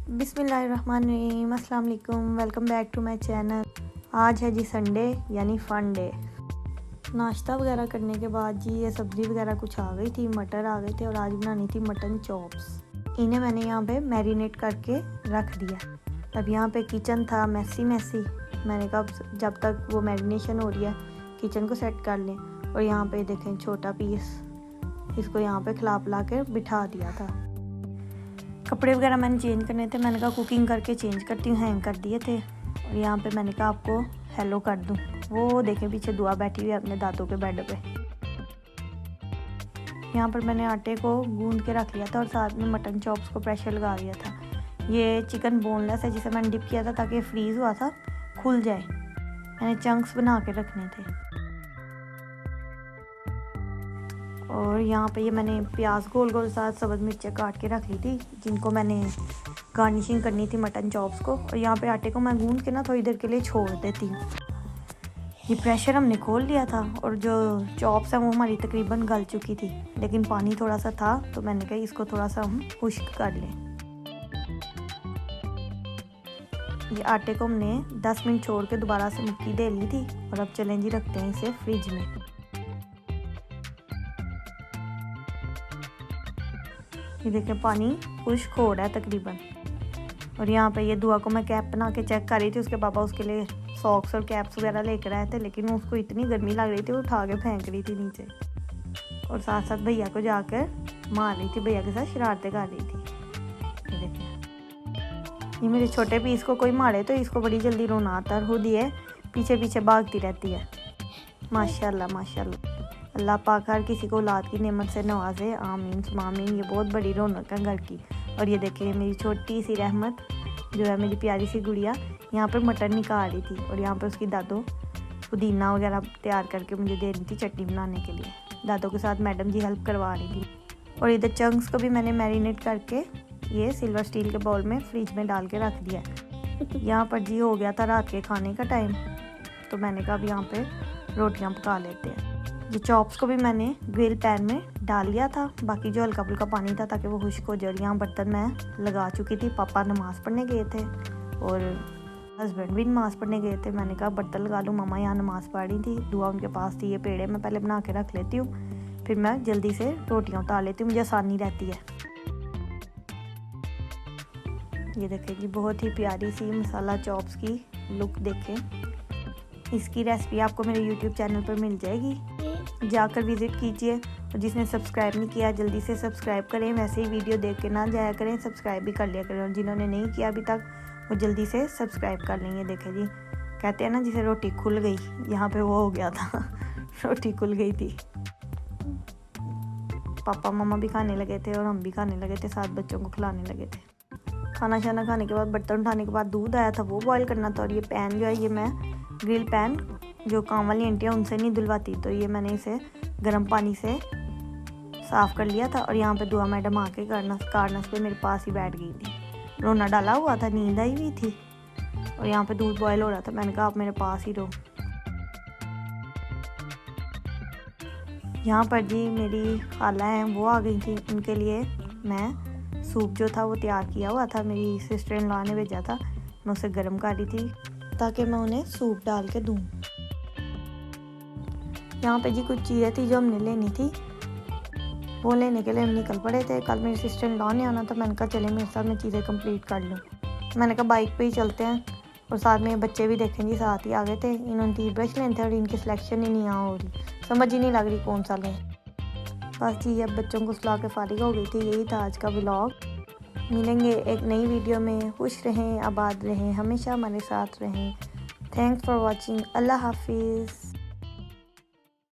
बिस्मिल्लाहिर्रहमानिर्रहीम, अस्सलाम वालेकुम, welcome back to my channel. आज है जी संडे यानी फ़न डे। नाश्ता वगैरह करने के बाद जी ये सब्ज़ी वगैरह कुछ आ गई थी, मटर आ गए थे और आज बनानी थी मटन चॉप्स। इन्हें मैंने यहाँ पे मैरिनेट करके रख दिया। अब यहाँ पे किचन था मैसी। मैंने कहा जब तक वो मैरिनेशन हो रही है किचन को सेट कर लें। और यहाँ पे देखें छोटा पीस, इसको यहाँ पे खिला पिला के बिठा दिया था। कपड़े वगैरह मैंने चेंज करने थे, मैंने कहा कुकिंग करके चेंज करती हूँ, हैंग कर दिए थे। और यहाँ पे मैंने कहा आपको हेलो कर दूँ। वो देखें पीछे दुआ बैठी हुई है अपने दादों के बेड पे। यहाँ पर मैंने आटे को गूंद के रख लिया था और साथ में मटन चॉप्स को प्रेशर लगा दिया था। ये चिकन बोनलेस है जिसे मैंने डिप किया था ताकि फ्रीज़ हुआ था खुल जाए। मैंने चंक्स बना के रखने थे। और यहाँ पे ये मैंने प्याज गोल गोल साथ सब्ज़ मिर्चें काट के रख ली थी जिनको मैंने गार्निशिंग करनी थी मटन चॉप्स को। और यहाँ पे आटे को मैं गूंद के ना थोड़ी देर के लिए छोड़ देती हूँ। ये प्रेशर हमने खोल लिया था और जो चॉप्स हैं वो हमारी तकरीबन गल चुकी थी, लेकिन पानी थोड़ा सा था तो मैंने कहा इसको थोड़ा सा हम खुश्क कर लें। ये आटे को हमने 10 मिनट छोड़ के दोबारा से मुट्ठी दे ली थी। और अब चलें जी रखते हैं इसे फ्रिज में। ये देखें पानी खुश्क हो रहा है तकरीबन। और यहाँ पे ये दुआ को मैं कैप बना के चेक कर रही थी, उसके पापा उसके लिए सॉक्स और कैप्स वगैरह लेकर आए थे, लेकिन उसको इतनी गर्मी लग रही थी वो उठा के फेंक रही थी नीचे। और साथ साथ भैया को जाकर मार रही थी, भैया के साथ शरारतें कर रही थी। ये देखें, ये मेरे छोटे पीस को कोई मारे तो इसको बड़ी जल्दी रोना आता है, खुद ये पीछे पीछे भागती रहती है। माशाल्लाह माशाल्लाह, अल्लाह पाक हर किसी को औलाद की नेमत से नवाजे, आमीन सुमामीन। ये बहुत बड़ी रौनक है घर की। और ये देखिए मेरी छोटी सी रहमत जो है मेरी प्यारी सी गुड़िया यहाँ पर मटन निकाल रही थी। और यहाँ पर उसकी दादो पुदीना वगैरह तैयार करके मुझे दे रही थी चटनी बनाने के लिए। दादों के साथ मैडम जी हेल्प करवा रही थी। और इधर चंक्स को भी मैंने मैरिनेट करके ये सिल्वर स्टील के बाउल में फ्रिज में डाल के रख दिया। यहाँ पर जी हो गया था रात के खाने का टाइम, तो मैंने कहा अब यहाँ पर रोटियाँ पका लेते हैं। ये चॉप्स को भी मैंने ग्रिल पैन में डाल लिया था, बाकी जो हल्का फुल्का पानी था ताकि वो खुश्क हो जाए। यहाँ बर्तन मैं लगा चुकी थी, पापा नमाज़ पढ़ने गए थे और हस्बैंड भी नमाज़ पढ़ने गए थे। मैंने कहा बर्तन लगा लूँ, मम्मा यहाँ नमाज़ पढ़ रही थी, दुआ उनके पास थी। ये पेड़े मैं पहले बना के रख लेती हूँ, फिर मैं जल्दी से रोटियाँ उतार लेती हूँ, मुझे आसानी रहती है। ये देखें जी बहुत ही प्यारी सी मसाला चॉप्स की लुक देखें। इसकी रेसिपी आपको मेरे YouTube चैनल पर मिल जाएगी, जाकर विज़िट कीजिए। और जिसने सब्सक्राइब नहीं किया जल्दी से सब्सक्राइब करें, वैसे ही वीडियो देख के ना जाया करें, सब्सक्राइब भी कर लिया करें। और जिन्होंने नहीं किया अभी तक वो जल्दी से सब्सक्राइब कर लेंगे। देखें जी कहते हैं ना जिसे रोटी खुल गई, यहाँ पे वो हो गया था रोटी खुल गई थी। पापा मम्मा भी खाने लगे थे और हम भी खाने लगे थे, साथ बच्चों को खिलाने लगे थे। खाना शाना खाने के बाद बर्तन उठाने के बाद दूध आया था वो बॉयल करना था। और ये पैन जो है ये मैं ग्रिल पैन जो काम वाली आंटियाँ उनसे नहीं धुलवाती, तो ये मैंने इसे गर्म पानी से साफ़ कर लिया था। और यहाँ पे दुआ मैडम आके कार्नस पे मेरे पास ही बैठ गई थी, रोना डाला हुआ था, नींद आई हुई थी। और यहाँ पे दूध बॉयल हो रहा था, मैंने कहा आप मेरे पास ही रहो। यहाँ पर जी मेरी खाला हैं वो आ गई थी, उनके लिए मैं सूप जो था वो तैयार किया हुआ था, मेरी सिस्टर इन लॉ ने भेजा था, मैं उसे गर्म कर रही थी ताकि मैं उन्हें सूप डाल के दूँ। यहाँ पे जी कुछ चीज़ें थी जो हमने लेनी थी, वो लेने के लिए हम निकल पड़े थे। कल मेरी सिस्टर इन लॉ ने आना था, मैंने कहा चले मेरे साथ मैं चीज़ें कंप्लीट कर लूँ। मैंने कहा बाइक पे ही चलते हैं। और साथ में बच्चे भी देखेंगे, साथ ही आ गए थे। इन्होंने टूथब्रश लेने थे और इनकी सिलेक्शन ही नहीं आ हो रही, समझ ही नहीं लग रही कौन सा लें। बस जी अब बच्चों को सुला के फारिग हो गई थी। यही था आज का व्लॉग। मिलेंगे एक नई वीडियो में। खुश रहें, आबाद रहें, हमेशा हमारे साथ रहें। Thanks for watching. अल्लाह हाफिज़।